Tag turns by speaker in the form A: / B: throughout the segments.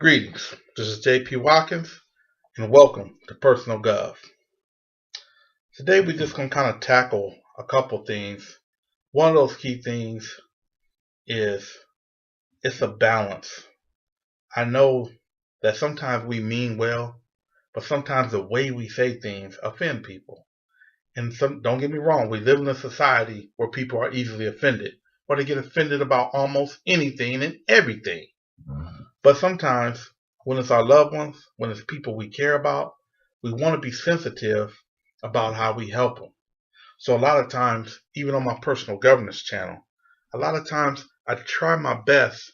A: Greetings, this is JP.WATKINS, and welcome to Personal Gov. Today we're just going to kind of tackle a couple things. One of those key things is it's a balance. I know that sometimes we mean well, but sometimes the way we say things offend people. And don't get me wrong, we live in a society where people are easily offended, or they get offended about almost anything and everything. But sometimes when it's our loved ones, when it's people we care about, we want to be sensitive about how we help them. So a lot of times, even on my personal governance channel, a lot of times I try my best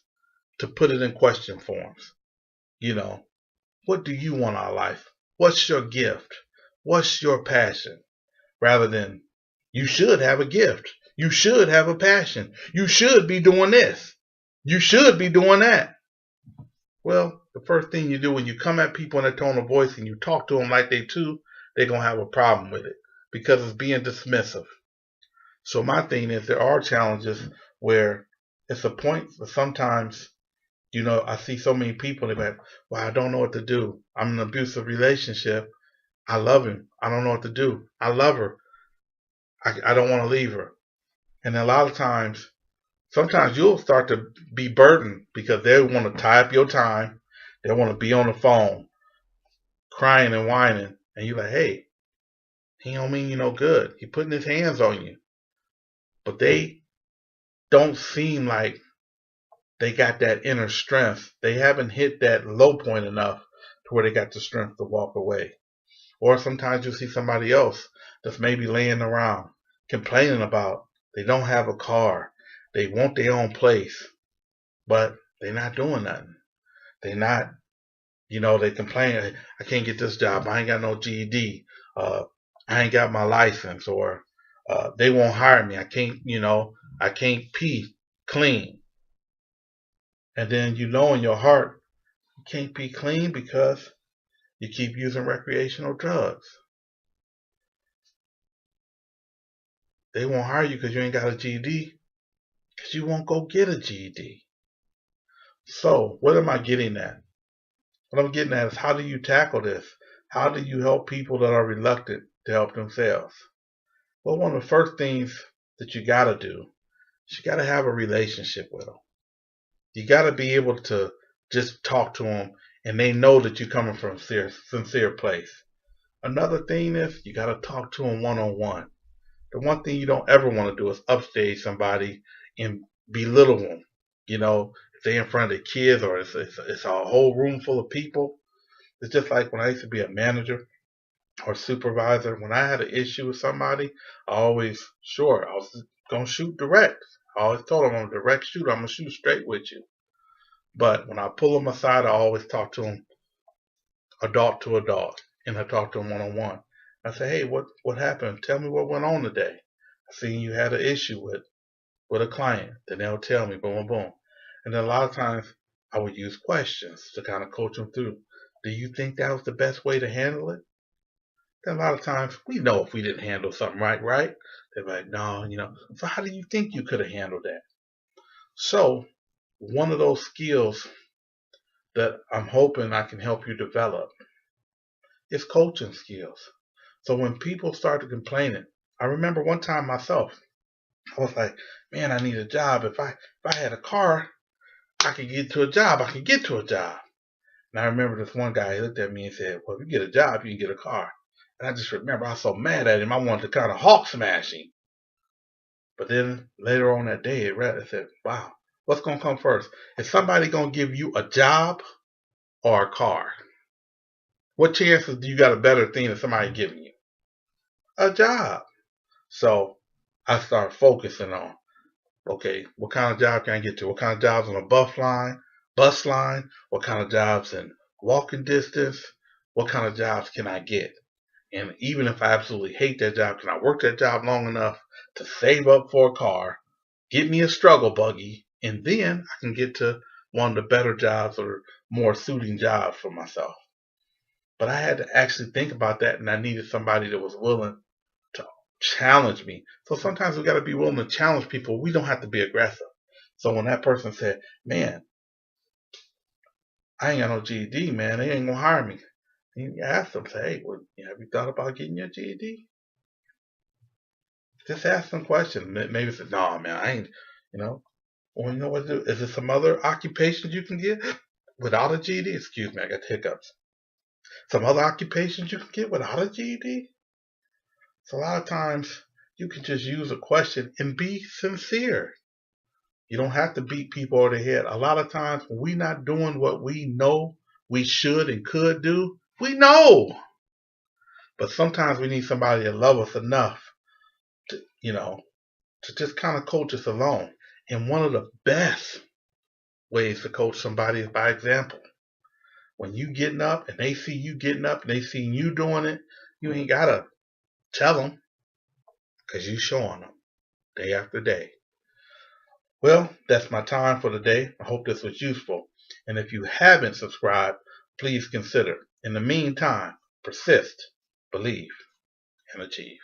A: to put it in question forms. You know, what do you want out of life? What's your gift? What's your passion? Rather than, you should have a gift. You should have a passion. You should be doing this. You should be doing that. Well, the first thing you do when you come at people in that tone of voice and you talk to them like they too, they're going to have a problem with it because it's being dismissive. So my thing is there are challenges where it's a point where sometimes, I see so many people, they're like, well, I don't know what to do. I'm in an abusive relationship. I love him. I don't know what to do. I love her. I don't want to leave her. And a lot of times, sometimes you'll start to be burdened because they want to tie up your time. They want to be on the phone crying and whining. And you're like, hey, he don't mean you no good. He putting his hands on you. But they don't seem like they got that inner strength. They haven't hit that low point enough to where they got the strength to walk away. Or sometimes you see somebody else that's maybe laying around complaining about they don't have a car. They want their own place, but they're not doing nothing. They're not, they complain, I can't get this job. I ain't got no GED. I ain't got my license, or they won't hire me. I can't pee clean. And then in your heart, you can't pee clean because you keep using recreational drugs. They won't hire you because you ain't got a GED, because you won't go get a GED. So what am I getting at? What I'm getting at is, how do you tackle this? How do you help people that are reluctant to help themselves? Well, one of the first things that you got to do is you got to have a relationship with them. You got to be able to just talk to them and they know that you're coming from a sincere place. Another thing is you got to talk to them one-on-one. The one thing you don't ever want to do is upstage somebody and belittle them. If they're in front of the kids or it's a whole room full of people. It's just like when I used to be a manager or supervisor. When I had an issue with somebody, I was going to shoot direct. I always told them I'm a direct shooter. I'm going to shoot straight with you. But when I pull them aside, I always talk to them adult to adult. And I talk to them one-on-one. I say, hey, what happened? Tell me what went on today. I seen you had an issue with a client. Then they'll tell me, boom, boom, boom. And then a lot of times I would use questions to kind of coach them through. Do you think that was the best way to handle it? Then a lot of times we know if we didn't handle something right? They're like, no, So how do you think you could have handled that? So one of those skills that I'm hoping I can help you develop is coaching skills. So when people started complaining, I remember one time myself, I was like, man, I need a job. If I had a car, I could get to a job. I could get to a job. And I remember this one guy, he looked at me and said, well, if you get a job, you can get a car. And I just remember I was so mad at him, I wanted to kind of Hulk smash him. But then later on that day, I said, wow, what's going to come first? Is somebody going to give you a job or a car? What chances do you got a better thing than somebody giving you? A job. So I started focusing on, okay, what kind of job can I get to? What kind of jobs on a bus line? What kind of jobs in walking distance? What kind of jobs can I get? And even if I absolutely hate that job, can I work that job long enough to save up for a car, get me a struggle buggy, and then I can get to one of the better jobs or more suiting jobs for myself. But I had to actually think about that, and I needed somebody that was willing to challenge me. So sometimes we got to be willing to challenge people. We don't have to be aggressive. So when that person said, man, I ain't got no GED, man. They ain't gonna hire me. And you ask them, say, hey, well, have you thought about getting your GED? Just ask them questions. Maybe say, no, man, I ain't, you know. Well, you know what to do? Is there some other occupations you can get without a GED? Excuse me, I got hiccups. Some other occupations you can get without a GED? So a lot of times you can just use a question and be sincere. You don't have to beat people over the head. A lot of times when we're not doing what we know we should and could do, we know. But sometimes we need somebody to love us enough to, to just kind of coach us along. And one of the best ways to coach somebody is by example. When you getting up and they see you getting up and they see you doing it, you ain't got to tell them because you showing them day after day. Well, that's my time for today. I hope this was useful. And if you haven't subscribed, please consider. In the meantime, persist, believe, and achieve.